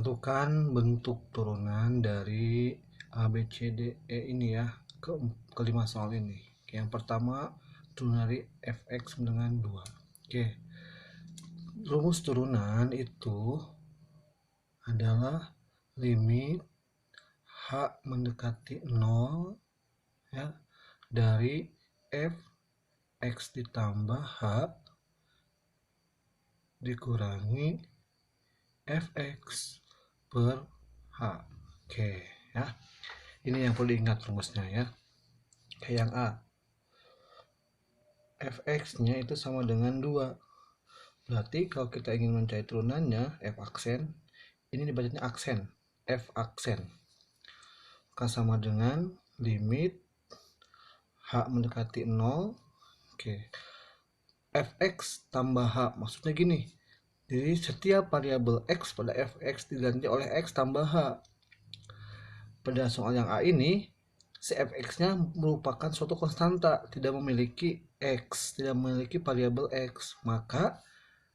Tentukan bentuk turunan dari A, B, C, D, E ini ya, kelima soal ini. Yang pertama, turunan dari fx dengan 2. Rumus turunan itu adalah limit H mendekati 0 ya, dari fx ditambah H dikurangi fx per H. Ya. Ini yang perlu diingat rumusnya ya. Yang A, fx-nya itu sama dengan 2. Berarti kalau kita ingin mencari turunannya, f aksen, ini dibacanya aksen, f aksen. Maka sama dengan limit H mendekati 0. Fx tambah H, maksudnya gini. Jadi setiap variabel X pada fx diganti oleh X tambah H. Pada soal yang A ini, si fx-nya merupakan suatu konstanta, tidak memiliki X, tidak memiliki variabel X. Maka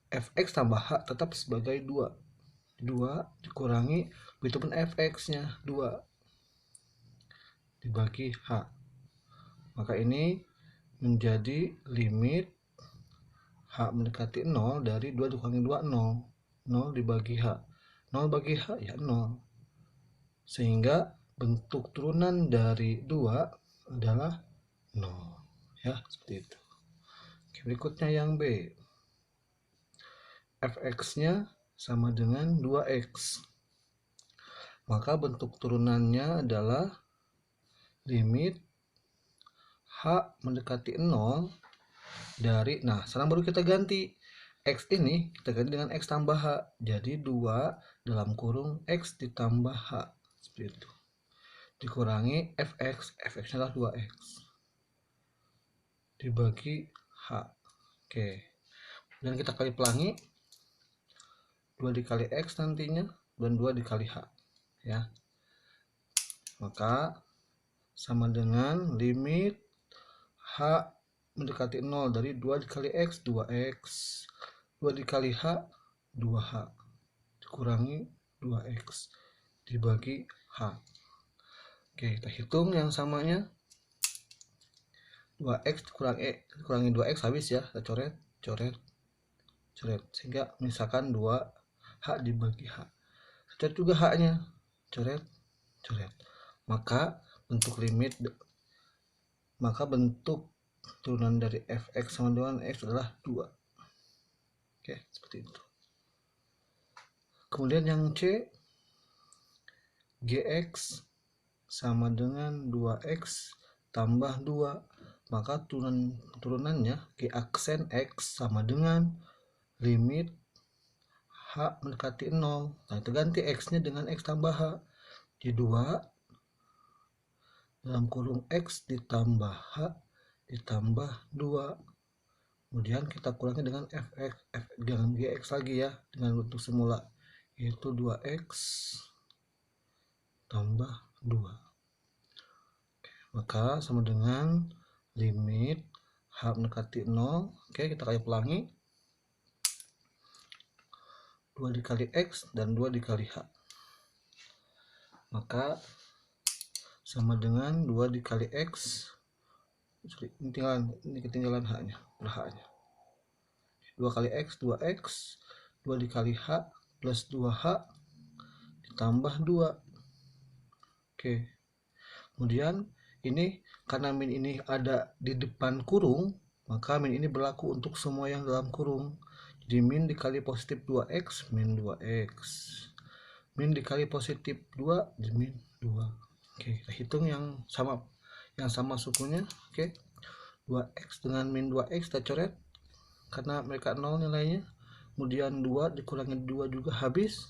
fx tambah H tetap sebagai 2 dikurangi, begitupun fx-nya 2 dibagi H. Maka ini menjadi limit H mendekati 0 dari 2 dikurangi 2, 0. 0 dibagi H. 0 bagi H ya 0. Sehingga bentuk turunan dari 2 adalah 0. Ya, seperti itu. Berikutnya yang B. Fx-nya sama dengan 2x. Maka bentuk turunannya adalah limit H mendekati 0 dari, nah sekarang baru kita ganti X ini, kita ganti dengan X tambah H, jadi 2 dalam kurung X ditambah H, seperti itu, dikurangi fx, fx adalah 2x dibagi H. Dan kita kali pelangi, 2 dikali X nantinya dan 2 dikali H ya. Maka sama dengan limit H mendekati 0 dari 2 dikali X, 2x, 2 dikali H, 2H, dikurangi 2x, dibagi H. Kita hitung yang samanya. 2x dikurangi 2x habis ya, kita coret, sehingga misalkan 2H dibagi H. Coret juga H-nya, coret. Maka bentuk turunan dari fx sama dengan x adalah 2. Seperti itu. Kemudian yang C, gx sama dengan 2x tambah 2. Maka turunannya g aksen x sama dengan limit H mendekati 0. Nah, itu ganti x-nya dengan x tambah H. Di 2 dalam kurung X ditambah H ditambah 2. Kemudian kita kurangi dengan fx, dengan gx lagi ya, dengan bentuk semula, yaitu 2x tambah 2. Maka sama dengan limit H mendekati 0. Kita kali pelangi, 2 dikali X dan 2 dikali H. Maka sama dengan 2 dikali X, ini ketinggalan H-nya, 2 kali X, 2X, 2 dikali H plus 2H ditambah 2. Kemudian ini karena min ini ada di depan kurung, maka min ini berlaku untuk semua yang dalam kurung. Jadi min dikali positif 2x, min 2x. Min dikali positif 2, jadi min 2. Kita hitung yang sama sukunya. 2x dengan min 2x kita coret karena mereka 0 nilainya. Kemudian 2 dikurangi 2 juga habis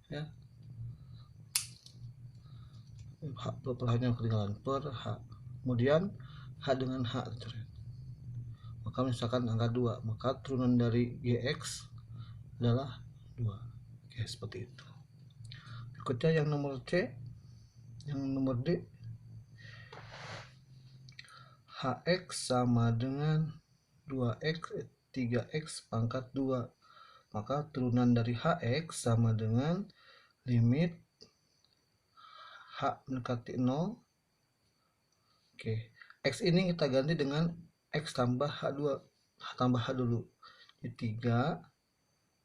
ya. H-nya ketinggalan per H. Kemudian H dengan H coret. Maka misalkan angka 2, maka turunan dari gx adalah 2. Seperti itu. Berikutnya yang nomor C, yang nomor D, Hx sama dengan 2x 3x pangkat 2. Maka turunan dari Hx sama dengan limit H mendekati 0. Oke, X ini kita ganti dengan X tambah H2, H tambah H dulu. Jadi 3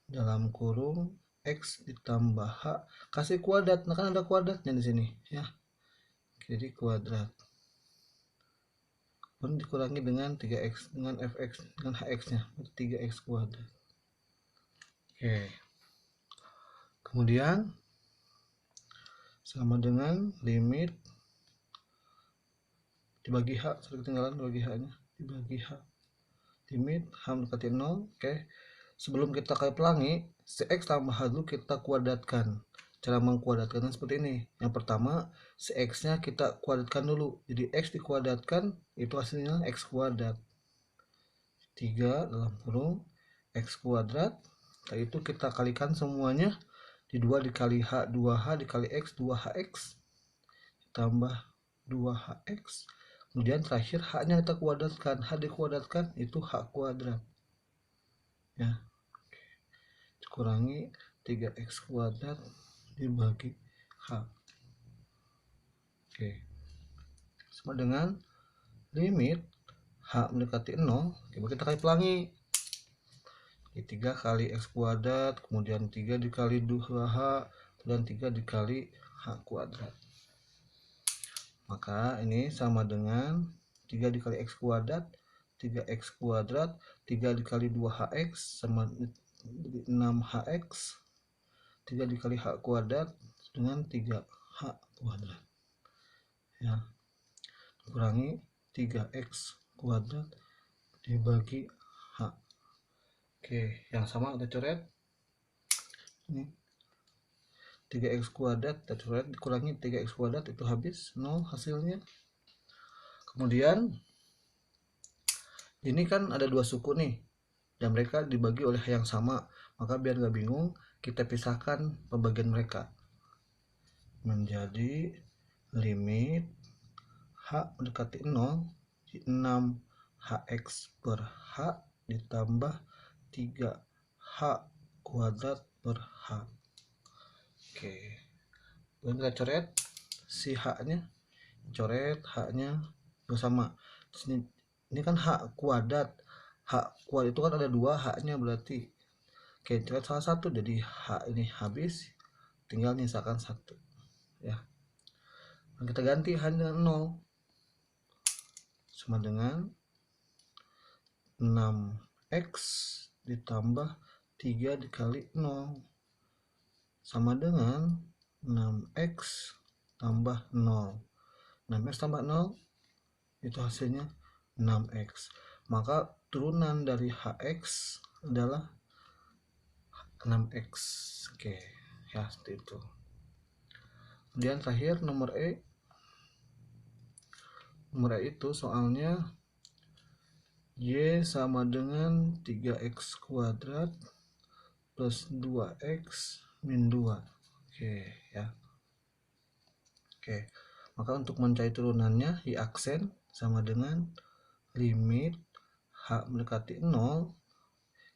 dalam kurung X ditambah H, kasih kuadrat, nah kan ada kuadratnya di sini ya. Jadi kuadrat. Kemudian dikurangi dengan 3X, dengan Fx, dengan Hx-nya, 3X kuadrat. Oke. Kemudian sama dengan limit dibagi H, sudah ketinggalan bagi H-nya, dibagi H. Limit H mendekati 0. Oke. Sebelum kita kali pelangi, si X tambah H dulu kita kuadratkan. Cara mengkuadratkannya seperti ini. Yang pertama, si X-nya kita kuadratkan dulu. Jadi X dikuadratkan, itu hasilnya X kuadrat. 3 dalam kurung X kuadrat. Setelah itu kita kalikan semuanya. Di 2 dikali H, 2H dikali X, 2HX. Tambah 2HX. Kemudian terakhir H-nya kita kuadratkan. H dikuadratkan itu H kuadrat. Ya. Dikurangi 3X kuadrat dibagi H. Oke. Sama dengan limit H mendekati 0. Coba kita kali pelangi. 3 kali X kuadrat, kemudian 3 dikali 2H, dan 3 dikali H kuadrat. Maka ini sama dengan 3 dikali X kuadrat, 3X kuadrat, 3 dikali 2HX sama 6HX, 3 dikali H kuadrat dengan 3H kuadrat. Ya, kurangi 3X kuadrat dibagi H. Oke, yang sama kita coret. Ini 3X kuadrat kita coret, dikurangi 3X kuadrat itu habis 0 hasilnya. Kemudian ini kan ada dua suku nih, dan mereka dibagi oleh yang sama. Maka biar nggak bingung, kita pisahkan pembagian mereka menjadi limit H mendekati 0, 6HX per H ditambah 3H kuadrat per H. Oke, kemudian kita coret si H-nya, coret H-nya bersama. Ini kan H kuadrat, H kuadrat itu kan ada 2 H-nya berarti. Oke, coret salah satu, jadi H ini habis, tinggal nyisakan 1 ya. Dan kita ganti H dengan 0, sama dengan 6X ditambah 3 dikali 0 sama dengan 6X tambah 0. 6X tambah 0 itu hasilnya 6X. Maka turunan dari HX adalah 6X. Oke, ya seperti itu. Kemudian terakhir nomor E. Nomor E itu soalnya Y sama dengan 3X kuadrat plus 2X min 2. Oke ya. Oke, maka untuk mencari turunannya, Y aksen sama dengan limit H mendekati 0.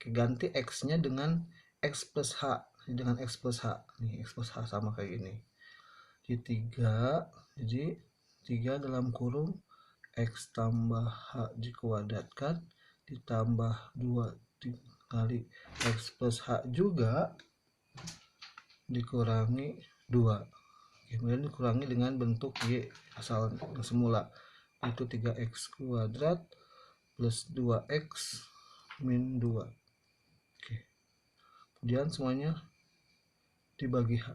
Ganti X-nya dengan X plus H. Dengan X plus H. Nih, X plus H sama kayak ini. Jadi 3 dalam kurung X tambah H dikuadratkan ditambah 2 dikali X plus H juga dikurangi 2. Kemudian dikurangi dengan bentuk Y asal semula, itu 3X kuadrat plus 2X min 2. Oke. Kemudian semuanya dibagi H.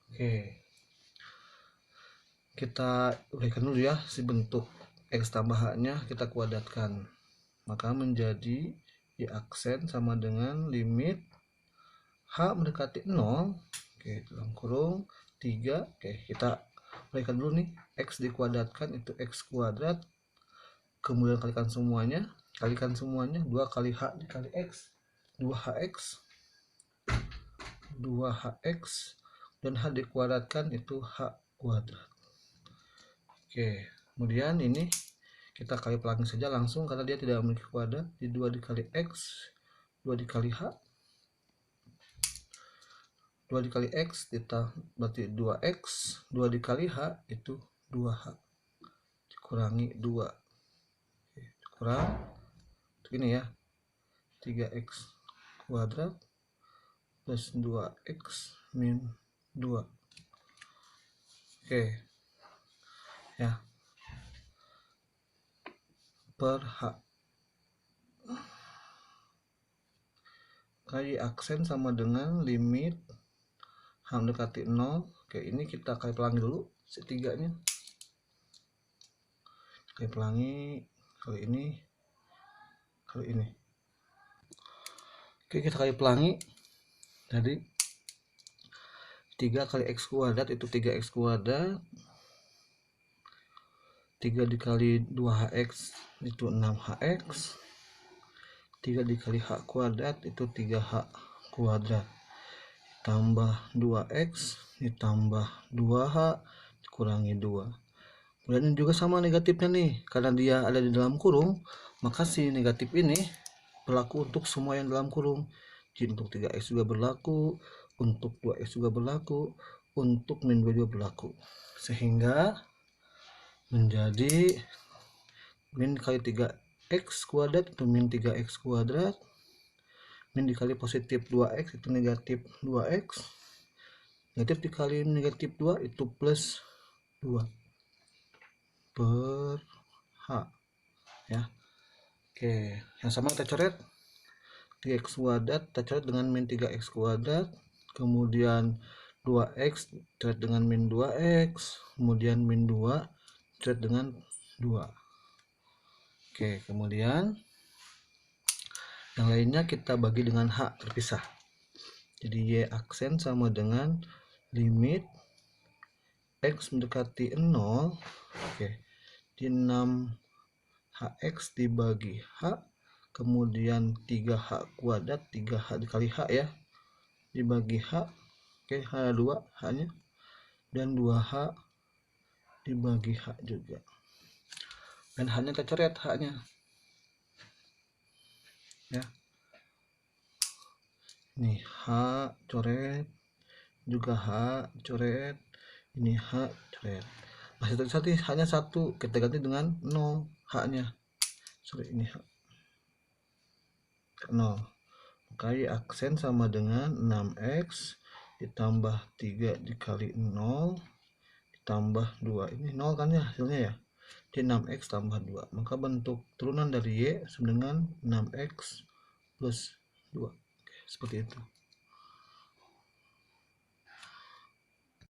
Oke. Kita uraikan dulu ya si bentuk X tambah H-nya kita kuadratkan. Maka menjadi Y aksen sama dengan limit H mendekati 0. Oke, dalam kurung 3. Oke, kita uraikan dulu nih. X dikuadratkan itu X kuadrat. Kemudian kalikan semuanya. 2 kali H dikali X, 2HX. 2HX. Dan H dikuadratkan itu H kuadrat. Oke, kemudian ini kita kali pelangi saja langsung karena dia tidak memiliki kuadrat. Di 2 dikali X, 2 dikali H. 2 dikali X berarti 2X, 2 dikali H itu 2H, dikurangi 2, kurang ini ya, 3X kuadrat plus 2X min 2. Oke ya, per H. Kali aksen sama dengan limit H mendekati 0. Oke, ini kita kali pelangi dulu setiganya. Kali pelangi kali ini, kali ini. Oke, kita kali pelangi. Jadi 3 kali X kuadrat itu 3X kuadrat. 3 dikali 2HX itu 6HX. 3 dikali H kuadrat itu 3H kuadrat. Tambah 2X ditambah 2H dikurangi 2. Kemudian ini juga sama negatifnya nih, karena dia ada di dalam kurung, maka si negatif ini berlaku untuk semua yang dalam kurung. Jadi untuk 3X juga berlaku, untuk 2X juga berlaku, untuk min 2 juga berlaku. Sehingga menjadi min kali 3X kuadrat itu min 3X kuadrat, min dikali positif 2X itu negatif 2X, negatif dikali negatif 2 itu plus 2 per H ya. Oke, yang sama kita coret 3X kuadrat, kita coret dengan min 3X kuadrat, kemudian 2X coret dengan min 2X, kemudian min 2 coret dengan 2. Oke, kemudian yang lainnya kita bagi dengan H terpisah. Jadi Y aksen sama dengan limit X mendekati 0. Oke, di 6HX dibagi H, kemudian 3H kuadrat, 3H dikali H ya, dibagi H. Oke, H 2 H-nya, dan 2H dibagi H juga. Dan H-nya kita coret H-nya. Ya. Nih H coret, juga H coret, ini H coret. Masih terjadi hanya 1, kita ganti dengan 0 H-nya. Sorry, ini H 0. Kali aksen sama dengan 6X ditambah 3 dikali 0 ditambah 2. Ini 0 kan ya hasilnya ya. Di 6X tambah 2. Maka bentuk turunan dari Y sama dengan 6X plus 2. Oke, seperti itu.